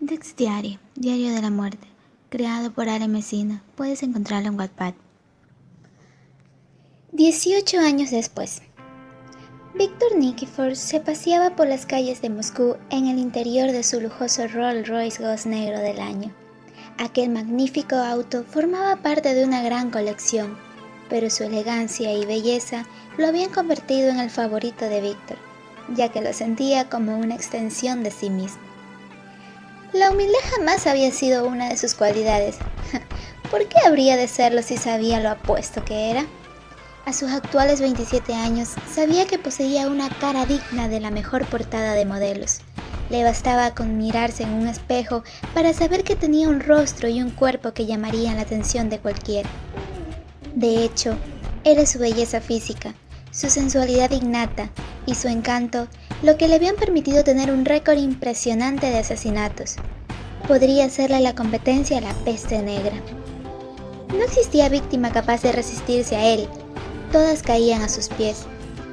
Dex Diary, Diario de la Muerte, creado por Ale Messina. Puedes encontrarlo en Wattpad. 18 años después, Viktor Nikifor se paseaba por las calles de Moscú en el interior de su lujoso Rolls Royce Ghost negro del año. Aquel magnífico auto formaba parte de una gran colección, pero su elegancia y belleza lo habían convertido en el favorito de Viktor, ya que lo sentía como una extensión de sí mismo. La humildad jamás había sido una de sus cualidades. ¿Por qué habría de serlo si sabía lo apuesto que era? A sus actuales 27 años, sabía que poseía una cara digna de la mejor portada de modelos. Le bastaba con mirarse en un espejo para saber que tenía un rostro y un cuerpo que llamarían la atención de cualquiera. De hecho, era su belleza física, su sensualidad innata y su encanto lo que le habían permitido tener un récord impresionante de asesinatos. Podría hacerle la competencia a la peste negra. No existía víctima capaz de resistirse a él. Todas caían a sus pies.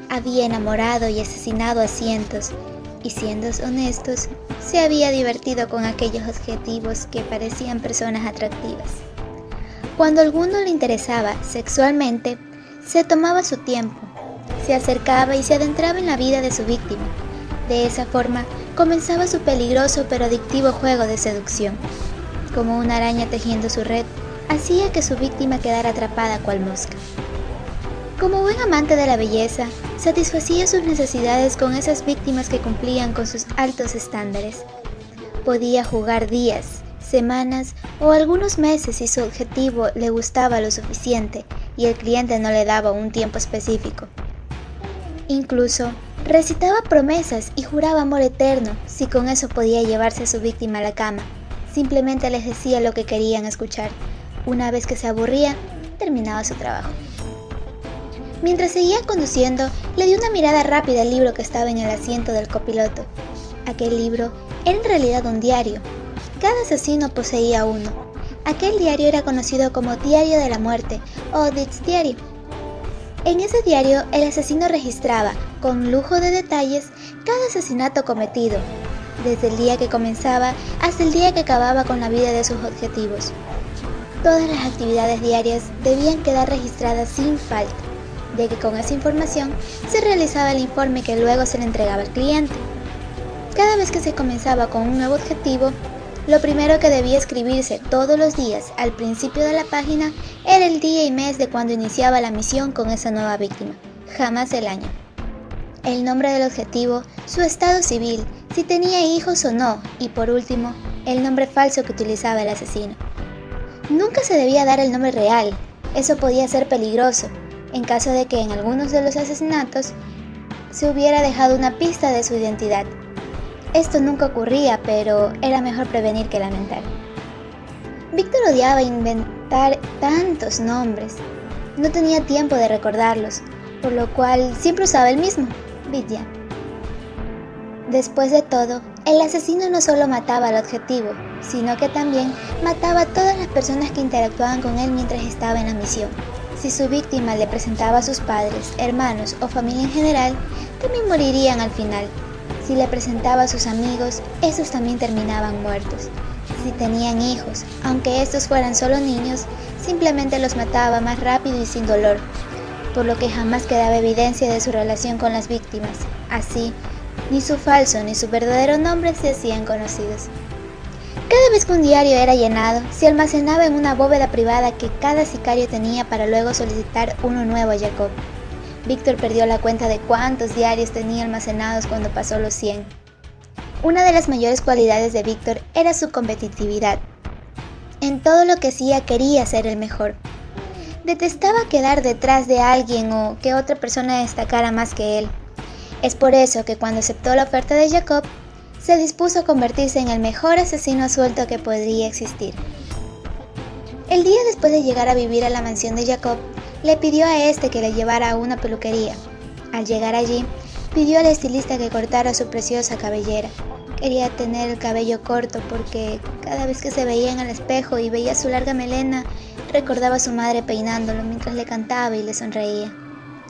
Había enamorado y asesinado a cientos, y siendo honestos, se había divertido con aquellos objetivos que parecían personas atractivas. Cuando alguno le interesaba sexualmente, se tomaba su tiempo, se acercaba y se adentraba en la vida de su víctima. De esa forma, comenzaba su peligroso pero adictivo juego de seducción. Como una araña tejiendo su red, hacía que su víctima quedara atrapada cual mosca. Como buen amante de la belleza, satisfacía sus necesidades con esas víctimas que cumplían con sus altos estándares. Podía jugar días, semanas o algunos meses si su objetivo le gustaba lo suficiente y el cliente no le daba un tiempo específico. Incluso, recitaba promesas y juraba amor eterno si con eso podía llevarse a su víctima a la cama. Simplemente les decía lo que querían escuchar. Una vez que se aburría, terminaba su trabajo. Mientras seguía conduciendo, le dio una mirada rápida al libro que estaba en el asiento del copiloto. Aquel libro era en realidad un diario. Cada asesino poseía uno. Aquel diario era conocido como Diario de la Muerte o Dex Diary. En ese diario, el asesino registraba, con lujo de detalles, cada asesinato cometido, desde el día que comenzaba hasta el día que acababa con la vida de sus objetivos. Todas las actividades diarias debían quedar registradas sin falta, ya que con esa información se realizaba el informe que luego se le entregaba al cliente. Cada vez que se comenzaba con un nuevo objetivo, lo primero que debía escribirse todos los días al principio de la página era el día y mes de cuando iniciaba la misión con esa nueva víctima, jamás el año. El nombre del objetivo, su estado civil, si tenía hijos o no, y por último, el nombre falso que utilizaba el asesino. Nunca se debía dar el nombre real, eso podía ser peligroso, en caso de que en algunos de los asesinatos se hubiera dejado una pista de su identidad. Esto nunca ocurría, pero era mejor prevenir que lamentar. Víctor odiaba inventar tantos nombres. No tenía tiempo de recordarlos, por lo cual siempre usaba el mismo, Vidya. Después de todo, el asesino no solo mataba al objetivo, sino que también mataba a todas las personas que interactuaban con él mientras estaba en la misión. Si su víctima le presentaba a sus padres, hermanos o familia en general, también morirían al final. Si le presentaba a sus amigos, esos también terminaban muertos. Si tenían hijos, aunque estos fueran solo niños, simplemente los mataba más rápido y sin dolor, por lo que jamás quedaba evidencia de su relación con las víctimas. Así, ni su falso ni su verdadero nombre se hacían conocidos. Cada vez que un diario era llenado, se almacenaba en una bóveda privada que cada sicario tenía para luego solicitar uno nuevo a Jacob. Víctor perdió la cuenta de cuántos diarios tenía almacenados cuando pasó los 100. Una de las mayores cualidades de Víctor era su competitividad. En todo lo que hacía quería ser el mejor. Detestaba quedar detrás de alguien o que otra persona destacara más que él. Es por eso que cuando aceptó la oferta de Jacob, se dispuso a convertirse en el mejor asesino suelto que podría existir. El día después de llegar a vivir a la mansión de Jacob, le pidió a este que le llevara a una peluquería. Al llegar allí, pidió al estilista que cortara su preciosa cabellera. Quería tener el cabello corto porque cada vez que se veía en el espejo y veía su larga melena, recordaba a su madre peinándolo mientras le cantaba y le sonreía.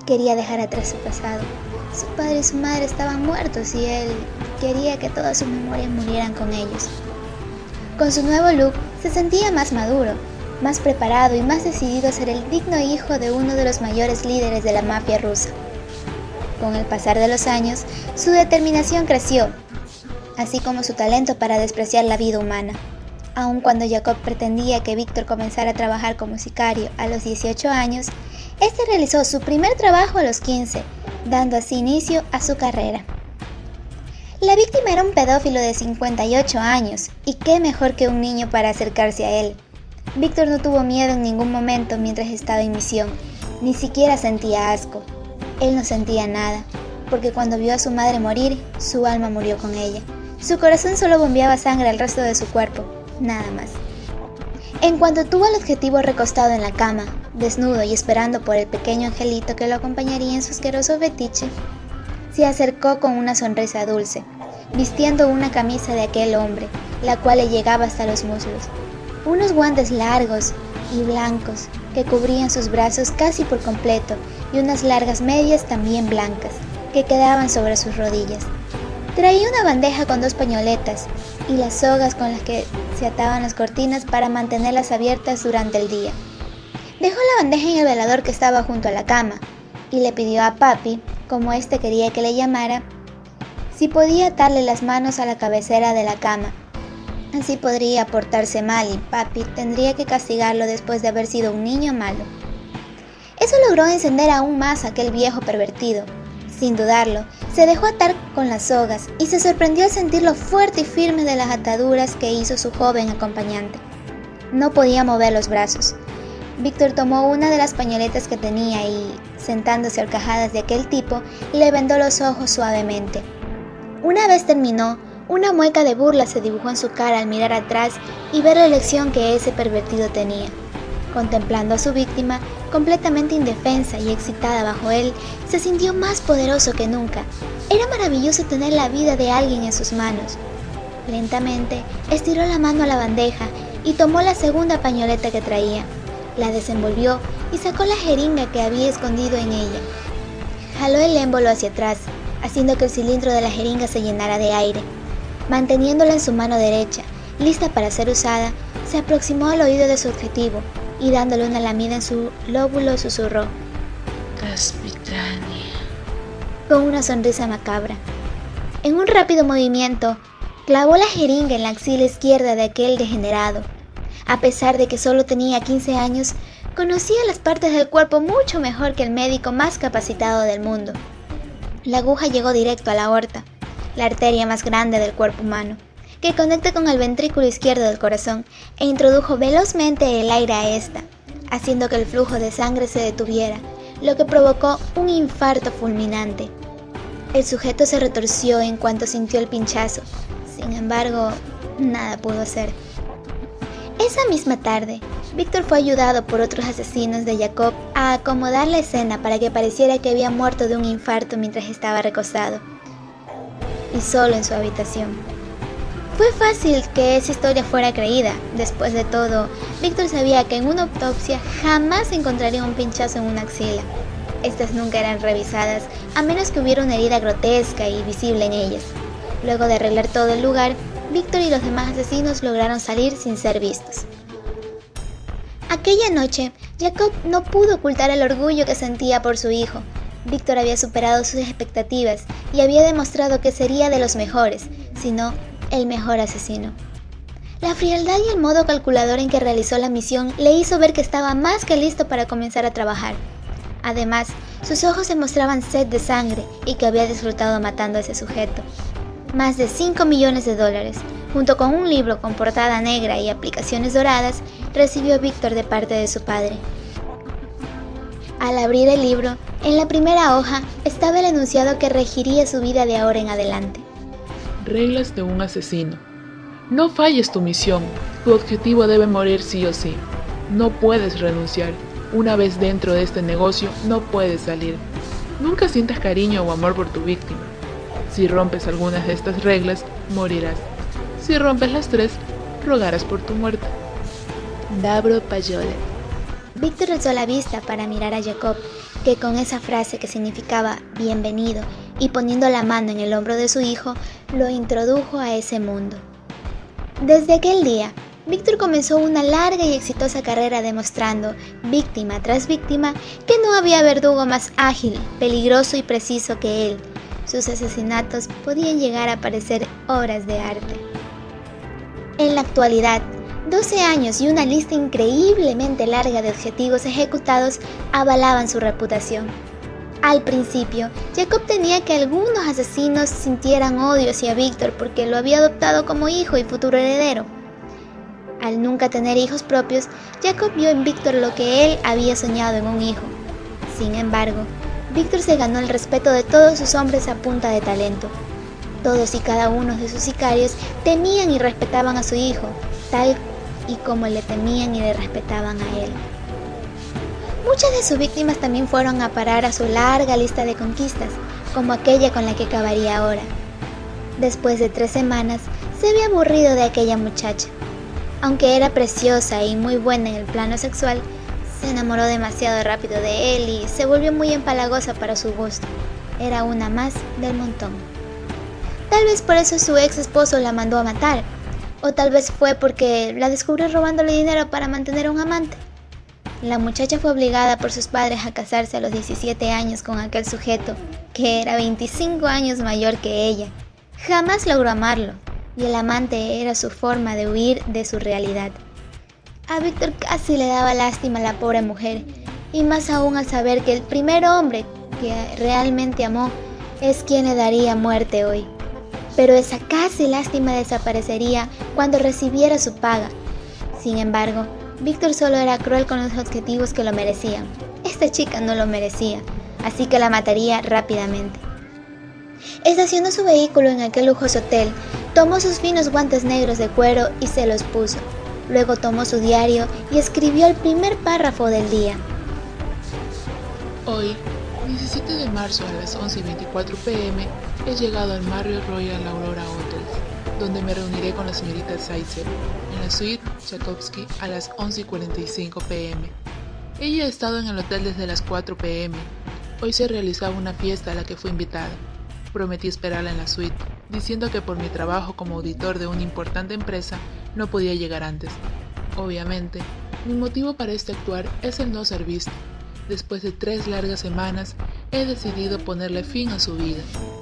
Quería dejar atrás su pasado. Su padre y su madre estaban muertos y él quería que todas sus memorias murieran con ellos. Con su nuevo look, se sentía más maduro, más preparado y más decidido a ser el digno hijo de uno de los mayores líderes de la mafia rusa. Con el pasar de los años, su determinación creció, así como su talento para despreciar la vida humana. Aun cuando Jacob pretendía que Víctor comenzara a trabajar como sicario a los 18 años, este realizó su primer trabajo a los 15, dando así inicio a su carrera. La víctima era un pedófilo de 58 años, y qué mejor que un niño para acercarse a él. Víctor no tuvo miedo en ningún momento mientras estaba en misión, ni siquiera sentía asco. Él no sentía nada, porque cuando vio a su madre morir, su alma murió con ella. Su corazón solo bombeaba sangre al resto de su cuerpo, nada más. En cuanto tuvo al objetivo recostado en la cama, desnudo y esperando por el pequeño angelito que lo acompañaría en su asqueroso fetiche, se acercó con una sonrisa dulce, vistiendo una camisa de aquel hombre, la cual le llegaba hasta los muslos, unos guantes largos y blancos que cubrían sus brazos casi por completo y unas largas medias también blancas que quedaban sobre sus rodillas. Traía una bandeja con 2 pañoletas y las sogas con las que se ataban las cortinas para mantenerlas abiertas durante el día. Dejó la bandeja en el velador que estaba junto a la cama y le pidió a Papi, como éste quería que le llamara, si podía atarle las manos a la cabecera de la cama. Así podría portarse mal y Papi tendría que castigarlo después de haber sido un niño malo. Eso logró encender aún más a aquel viejo pervertido. Sin dudarlo, se dejó atar con las sogas y se sorprendió al sentir lo fuerte y firme de las ataduras que hizo su joven acompañante. No podía mover los brazos. Víctor tomó una de las pañoletas que tenía y, sentándose a horcajadas de aquel tipo, le vendó los ojos suavemente. Una vez terminó, una mueca de burla se dibujó en su cara al mirar atrás y ver la elección que ese pervertido tenía. Contemplando a su víctima, completamente indefensa y excitada bajo él, se sintió más poderoso que nunca. Era maravilloso tener la vida de alguien en sus manos. Lentamente, estiró la mano a la bandeja y tomó la segunda pañoleta que traía. La desenvolvió y sacó la jeringa que había escondido en ella. Jaló el émbolo hacia atrás, haciendo que el cilindro de la jeringa se llenara de aire. Manteniéndola en su mano derecha, lista para ser usada, se aproximó al oído de su objetivo y dándole una lamida en su lóbulo susurró: Caspitania, con una sonrisa macabra. En un rápido movimiento, clavó la jeringa en la axila izquierda de aquel degenerado. A pesar de que solo tenía 15 años, conocía las partes del cuerpo mucho mejor que el médico más capacitado del mundo. La aguja llegó directo a la aorta, la arteria más grande del cuerpo humano, que conecta con el ventrículo izquierdo del corazón, e introdujo velozmente el aire a esta, haciendo que el flujo de sangre se detuviera, lo que provocó un infarto fulminante. El sujeto se retorció en cuanto sintió el pinchazo. Sin embargo, nada pudo hacer. Esa misma tarde, Víctor fue ayudado por otros asesinos de Jacob a acomodar la escena para que pareciera que había muerto de un infarto mientras estaba recostado, y solo en su habitación. Fue fácil que esa historia fuera creída. Después de todo, Víctor sabía que en una autopsia jamás encontraría un pinchazo en una axila. Estas nunca eran revisadas, a menos que hubiera una herida grotesca y visible en ellas. Luego de arreglar todo el lugar, Víctor y los demás asesinos lograron salir sin ser vistos. Aquella noche, Jacob no pudo ocultar el orgullo que sentía por su hijo. Víctor había superado sus expectativas y había demostrado que sería de los mejores, si no el mejor asesino. La frialdad y el modo calculador en que realizó la misión le hizo ver que estaba más que listo para comenzar a trabajar. Además, sus ojos se mostraban sed de sangre y que había disfrutado matando a ese sujeto. Más de $5 millones, junto con un libro con portada negra y aplicaciones doradas, recibió Víctor de parte de su padre. Al abrir el libro, en la primera hoja estaba el enunciado que regiría su vida de ahora en adelante. reglas de un asesino. No falles tu misión, tu objetivo debe morir sí o sí. No puedes renunciar. Una vez dentro de este negocio, no puedes salir. Nunca sientas cariño o amor por tu víctima. Si rompes algunas de estas reglas, morirás. Si rompes las 3, rogarás por tu muerte. Davro Pajole. Víctor alzó la vista para mirar a Jacob, que con esa frase que significaba bienvenido y poniendo la mano en el hombro de su hijo, lo introdujo a ese mundo. Desde aquel día, Víctor comenzó una larga y exitosa carrera demostrando, víctima tras víctima, que no había verdugo más ágil, peligroso y preciso que él. Sus asesinatos podían llegar a parecer obras de arte. En la actualidad, 12 años y una lista increíblemente larga de objetivos ejecutados avalaban su reputación. Al principio, Jacob temía que algunos asesinos sintieran odio hacia Víctor porque lo había adoptado como hijo y futuro heredero. Al nunca tener hijos propios, Jacob vio en Víctor lo que él había soñado en un hijo. Sin embargo, Víctor se ganó el respeto de todos sus hombres a punta de talento. Todos y cada uno de sus sicarios temían y respetaban a su hijo, tal y como le temían y le respetaban a él. Muchas de sus víctimas también fueron a parar a su larga lista de conquistas, como aquella con la que acabaría ahora. Después de 3 semanas, se había aburrido de aquella muchacha. Aunque era preciosa y muy buena en el plano sexual, se enamoró demasiado rápido de él y se volvió muy empalagosa para su gusto. Era una más del montón. Tal vez por eso su ex esposo la mandó a matar, o tal vez fue porque la descubrió robándole dinero para mantener a un amante. La muchacha fue obligada por sus padres a casarse a los 17 años con aquel sujeto, que era 25 años mayor que ella. Jamás logró amarlo, y el amante era su forma de huir de su realidad. A Víctor casi le daba lástima a la pobre mujer, y más aún al saber que el primer hombre que realmente amó es quien le daría muerte hoy. Pero esa casi lástima desaparecería cuando recibiera su paga. Sin embargo, Víctor solo era cruel con los objetivos que lo merecían. Esta chica no lo merecía, así que la mataría rápidamente. Estacionó su vehículo en aquel lujoso hotel, tomó sus finos guantes negros de cuero y se los puso. Luego tomó su diario y escribió el primer párrafo del día. Hoy, 17 de marzo a las 11:24 p.m., he llegado al Marriott Royal Aurora Hotels, donde me reuniré con la señorita Zaitsev en la suite Tchaikovsky a las 11:45 p.m. Ella ha estado en el hotel desde las 4 p.m. Hoy se realizaba una fiesta a la que fui invitada. Prometí esperarla en la suite, diciendo que por mi trabajo como auditor de una importante empresa no podía llegar antes. Obviamente, mi motivo para este actuar es el no ser visto. Después de 3 largas semanas, he decidido ponerle fin a su vida,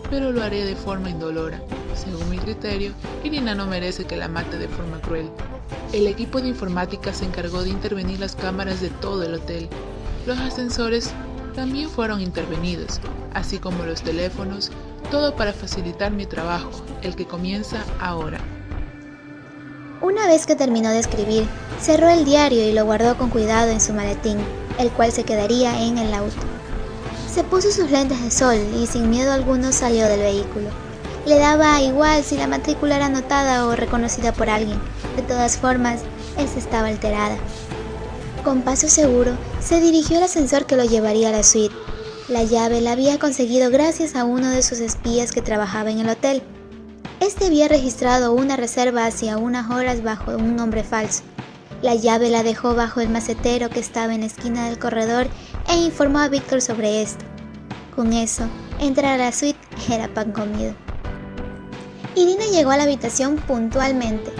pero lo haré de forma indolora. Según mi criterio, Irina no merece que la mate de forma cruel. El equipo de informática se encargó de intervenir las cámaras de todo el hotel. Los ascensores también fueron intervenidos, así como los teléfonos, todo para facilitar mi trabajo, el que comienza ahora. Una vez que terminó de escribir, cerró el diario y lo guardó con cuidado en su maletín, el cual se quedaría en el auto. Se puso sus lentes de sol y sin miedo alguno salió del vehículo. Le daba igual si la matrícula era anotada o reconocida por alguien. De todas formas, él estaba alterada. Con paso seguro, se dirigió al ascensor que lo llevaría a la suite. La llave la había conseguido gracias a uno de sus espías que trabajaba en el hotel. Este había registrado una reserva hacía unas horas bajo un nombre falso. La llave la dejó bajo el macetero que estaba en la esquina del corredor e informó a Víctor sobre esto. Con eso, entrar a la suite era pan comido. Irina llegó a la habitación puntualmente.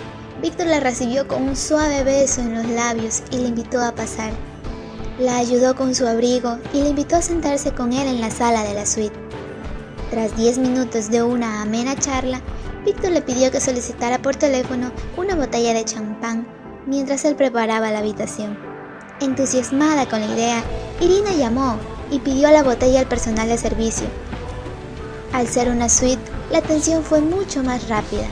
Víctor la recibió con un suave beso en los labios y le invitó a pasar. La ayudó con su abrigo y le invitó a sentarse con él en la sala de la suite. Tras 10 minutos de una amena charla, Víctor le pidió que solicitara por teléfono una botella de champán mientras él preparaba la habitación. Entusiasmada con la idea, Irina llamó y pidió la botella al personal de servicio. Al ser una suite, la atención fue mucho más rápida.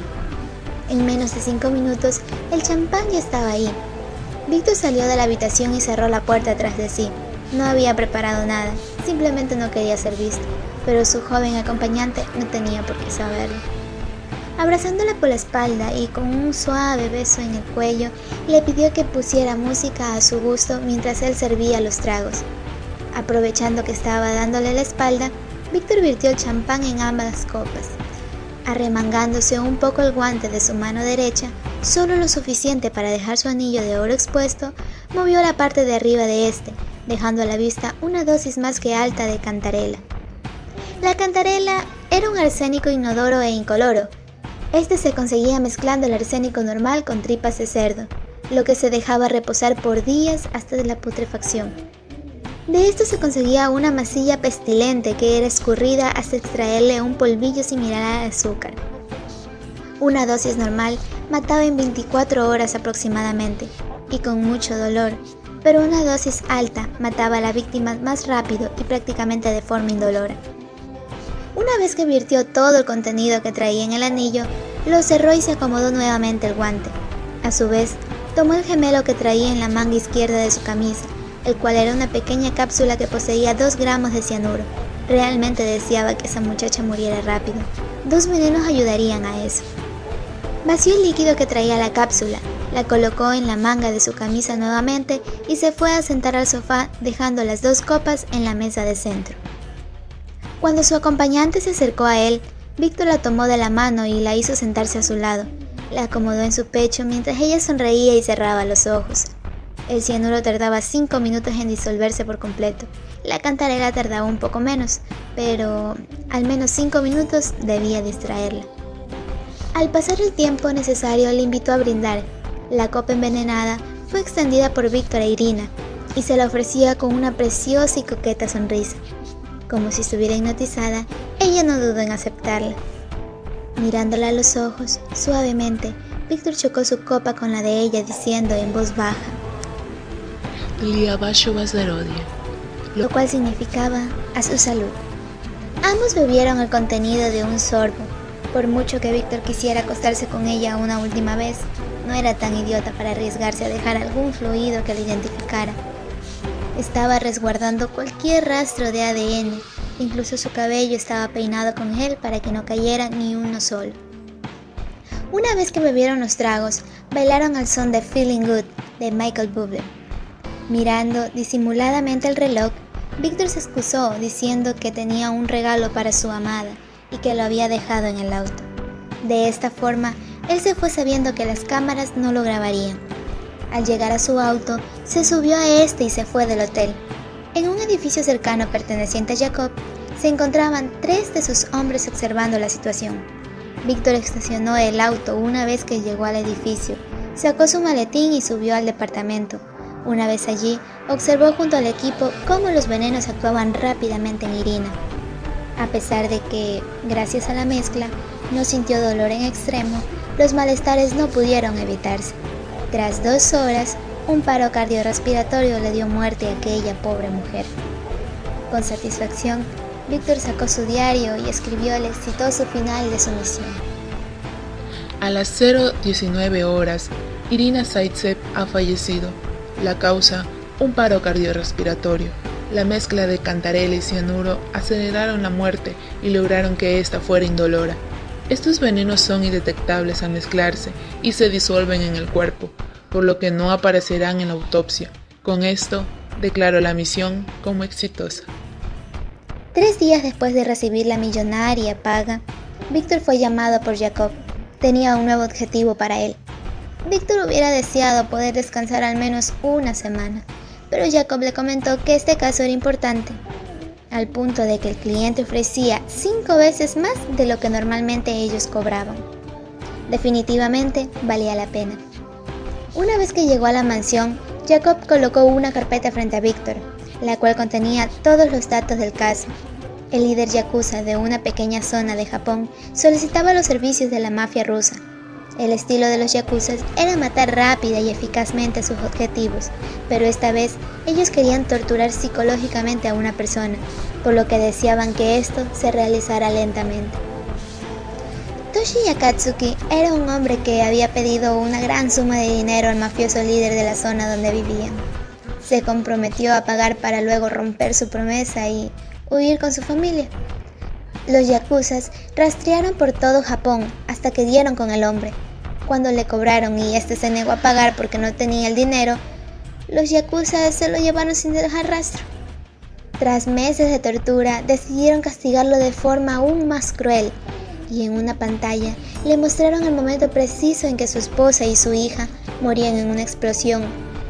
En menos de 5 minutos, el champán ya estaba ahí. Víctor salió de la habitación y cerró la puerta tras de sí. No había preparado nada, simplemente no quería ser visto, pero su joven acompañante no tenía por qué saberlo. Abrazándola por la espalda y con un suave beso en el cuello, le pidió que pusiera música a su gusto mientras él servía los tragos. Aprovechando que estaba dándole la espalda, Víctor virtió el champán en ambas copas. Arremangándose un poco el guante de su mano derecha, solo lo suficiente para dejar su anillo de oro expuesto, movió la parte de arriba de este, dejando a la vista una dosis más que alta de cantarela. La cantarela era un arsénico inodoro e incoloro, Este se conseguía mezclando el arsénico normal con tripas de cerdo, lo que se dejaba reposar por días hasta la putrefacción. De esto se conseguía una masilla pestilente que era escurrida hasta extraerle un polvillo similar al azúcar. Una dosis normal mataba en 24 horas aproximadamente, y con mucho dolor, pero una dosis alta mataba a la víctima más rápido y prácticamente de forma indolora. Una vez que virtió todo el contenido que traía en el anillo, lo cerró y se acomodó nuevamente el guante. A su vez, tomó el gemelo que traía en la manga izquierda de su camisa, el cual era una pequeña cápsula que poseía 2 gramos de cianuro. Realmente deseaba que esa muchacha muriera rápido. 2 venenos ayudarían a eso. Vació el líquido que traía la cápsula, la colocó en la manga de su camisa nuevamente y se fue a sentar al sofá, dejando las 2 copas en la mesa de centro. Cuando su acompañante se acercó a él, Víctor la tomó de la mano y la hizo sentarse a su lado. La acomodó en su pecho mientras ella sonreía y cerraba los ojos. El cianuro tardaba 5 minutos en disolverse por completo. La cantarela tardaba un poco menos, pero al menos 5 minutos debía distraerla. Al pasar el tiempo necesario, le invitó a brindar. La copa envenenada fue extendida por Víctor a Irina y se la ofrecía con una preciosa y coqueta sonrisa. Como si estuviera hipnotizada, ella no dudó en aceptarla. Mirándola a los ojos, suavemente, Víctor chocó su copa con la de ella diciendo en voz baja: lo cual significaba a su salud. Ambos bebieron el contenido de un sorbo. Por mucho que Víctor quisiera acostarse con ella una última vez, no era tan idiota para arriesgarse a dejar algún fluido que la identificara. Estaba resguardando cualquier rastro de ADN, incluso su cabello estaba peinado con gel para que no cayera ni uno solo. Una vez que bebieron los tragos, bailaron al son de Feeling Good de Michael Bublé. Mirando disimuladamente el reloj, Víctor se excusó diciendo que tenía un regalo para su amada y que lo había dejado en el auto. De esta forma, él se fue sabiendo que las cámaras no lo grabarían. Al llegar a su auto, se subió a este y se fue del hotel. En un edificio cercano perteneciente a Jacob, se encontraban 3 de sus hombres observando la situación. Víctor estacionó el auto una vez que llegó al edificio, sacó su maletín y subió al departamento. Una vez allí, observó junto al equipo cómo los venenos actuaban rápidamente en Irina. A pesar de que, gracias a la mezcla, no sintió dolor en extremo, los malestares no pudieron evitarse. Tras 2 horas, un paro cardiorrespiratorio le dio muerte a aquella pobre mujer. Con satisfacción, Víctor sacó su diario y escribió el exitoso final de su misión. A las 0:19 horas, Irina Zaitsev ha fallecido. La causa, un paro cardiorrespiratorio. La mezcla de cantarela y cianuro aceleraron la muerte y lograron que ésta fuera indolora. Estos venenos son indetectables al mezclarse y se disuelven en el cuerpo, por lo que no aparecerán en la autopsia. Con esto, declaró la misión como exitosa. 3 días después de recibir la millonaria paga, Víctor fue llamado por Jacob. Tenía un nuevo objetivo para él. Víctor hubiera deseado poder descansar al menos una semana, pero Jacob le comentó que este caso era importante, al punto de que el cliente ofrecía 5 veces más de lo que normalmente ellos cobraban. Definitivamente valía la pena. Una vez que llegó a la mansión, Jacob colocó una carpeta frente a Víctor, la cual contenía todos los datos del caso. El líder yakuza de una pequeña zona de Japón solicitaba los servicios de la mafia rusa. El estilo de los yakuzas era matar rápida y eficazmente a sus objetivos, pero esta vez ellos querían torturar psicológicamente a una persona, por lo que deseaban que esto se realizara lentamente. Toshi Yakatsuki era un hombre que había pedido una gran suma de dinero al mafioso líder de la zona donde vivían. Se comprometió a pagar para luego romper su promesa y huir con su familia. Los yakuzas rastrearon por todo Japón hasta que dieron con el hombre. Cuando le cobraron y este se negó a pagar porque no tenía el dinero, los yakuzas se lo llevaron sin dejar rastro. Tras meses de tortura, decidieron castigarlo de forma aún más cruel, y en una pantalla le mostraron el momento preciso en que su esposa y su hija morían en una explosión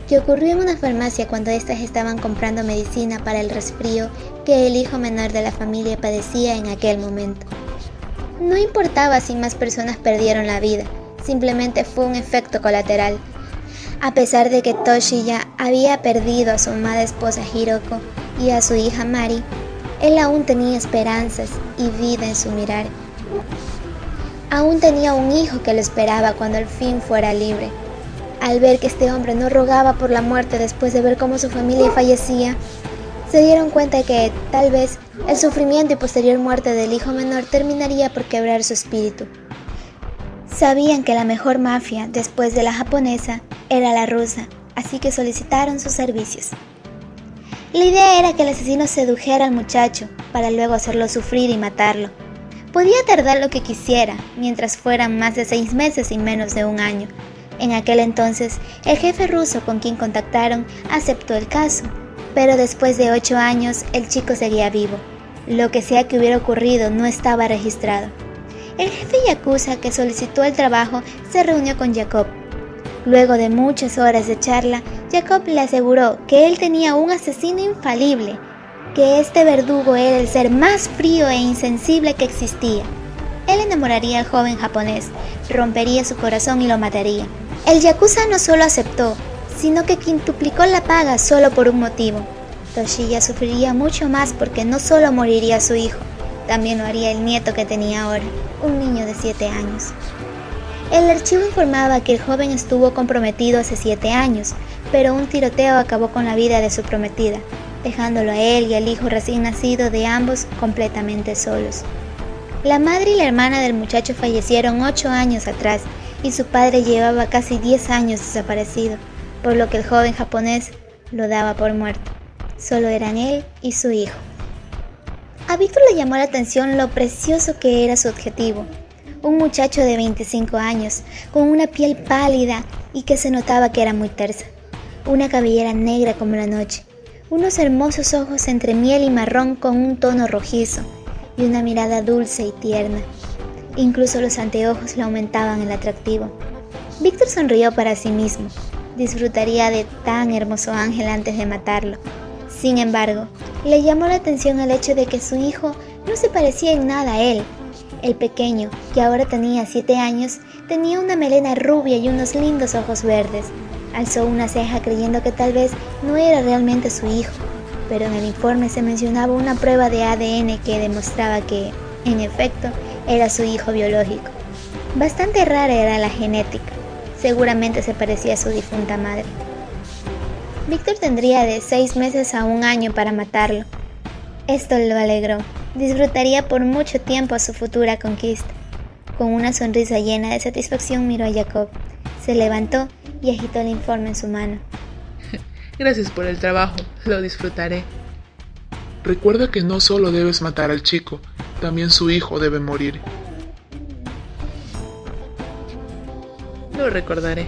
que ocurrió en una farmacia cuando éstas estaban comprando medicina para el resfrío que el hijo menor de la familia padecía en aquel momento. No importaba si más personas perdieron la vida, simplemente fue un efecto colateral. A pesar de que Toshiya había perdido a su amada esposa Hiroko y a su hija Mari, él aún tenía esperanzas y vida en su mirar. Aún tenía un hijo que lo esperaba cuando al fin fuera libre. Al ver que este hombre no rogaba por la muerte después de ver cómo su familia fallecía, se dieron cuenta que, tal vez, el sufrimiento y posterior muerte del hijo menor terminaría por quebrar su espíritu. Sabían que la mejor mafia, después de la japonesa, era la rusa, así que solicitaron sus servicios. La idea era que el asesino sedujera al muchacho, para luego hacerlo sufrir y matarlo. Podía tardar lo que quisiera, mientras fueran más de 6 meses y menos de 1 año. En aquel entonces, el jefe ruso con quien contactaron aceptó el caso, pero después de 8 años, el chico seguía vivo. Lo que sea que hubiera ocurrido no estaba registrado. El jefe yakuza que solicitó el trabajo se reunió con Jacob. Luego de muchas horas de charla, Jacob le aseguró que él tenía un asesino infalible, que este verdugo era el ser más frío e insensible que existía. Él enamoraría al joven japonés, rompería su corazón y lo mataría. El yakuza no solo aceptó, sino que quintuplicó la paga solo por un motivo. Toshiya sufriría mucho más porque no solo moriría su hijo, también lo haría el nieto que tenía ahora, un niño de 7 años. El archivo informaba que el joven estuvo comprometido hace 7 años, pero un tiroteo acabó con la vida de su prometida, dejándolo a él y al hijo recién nacido de ambos completamente solos. La madre y la hermana del muchacho fallecieron 8 años atrás y su padre llevaba casi 10 años desaparecido, por lo que el joven japonés lo daba por muerto. Solo eran él y su hijo. A Víctor le llamó la atención lo precioso que era su objetivo. Un muchacho de 25 años, con una piel pálida y que se notaba que era muy tersa. Una cabellera negra como la noche, unos hermosos ojos entre miel y marrón con un tono rojizo, y una mirada dulce y tierna. Incluso los anteojos le aumentaban el atractivo. Víctor sonrió para sí mismo. Disfrutaría de tan hermoso ángel antes de matarlo. Sin embargo, le llamó la atención el hecho de que su hijo no se parecía en nada a él. El pequeño, que ahora tenía 7 años, tenía una melena rubia y unos lindos ojos verdes. Alzó una ceja creyendo que tal vez no era realmente su hijo, pero en el informe se mencionaba una prueba de ADN que demostraba que, en efecto, era su hijo biológico. Bastante rara era la genética, seguramente se parecía a su difunta madre. Víctor tendría de 6 meses a 1 año para matarlo. Esto lo alegró. Disfrutaría por mucho tiempo a su futura conquista. Con una sonrisa llena de satisfacción miró a Jacob. Se levantó y agitó el informe en su mano. Gracias por el trabajo, lo disfrutaré. Recuerda que no solo debes matar al chico, también su hijo debe morir. Lo recordaré.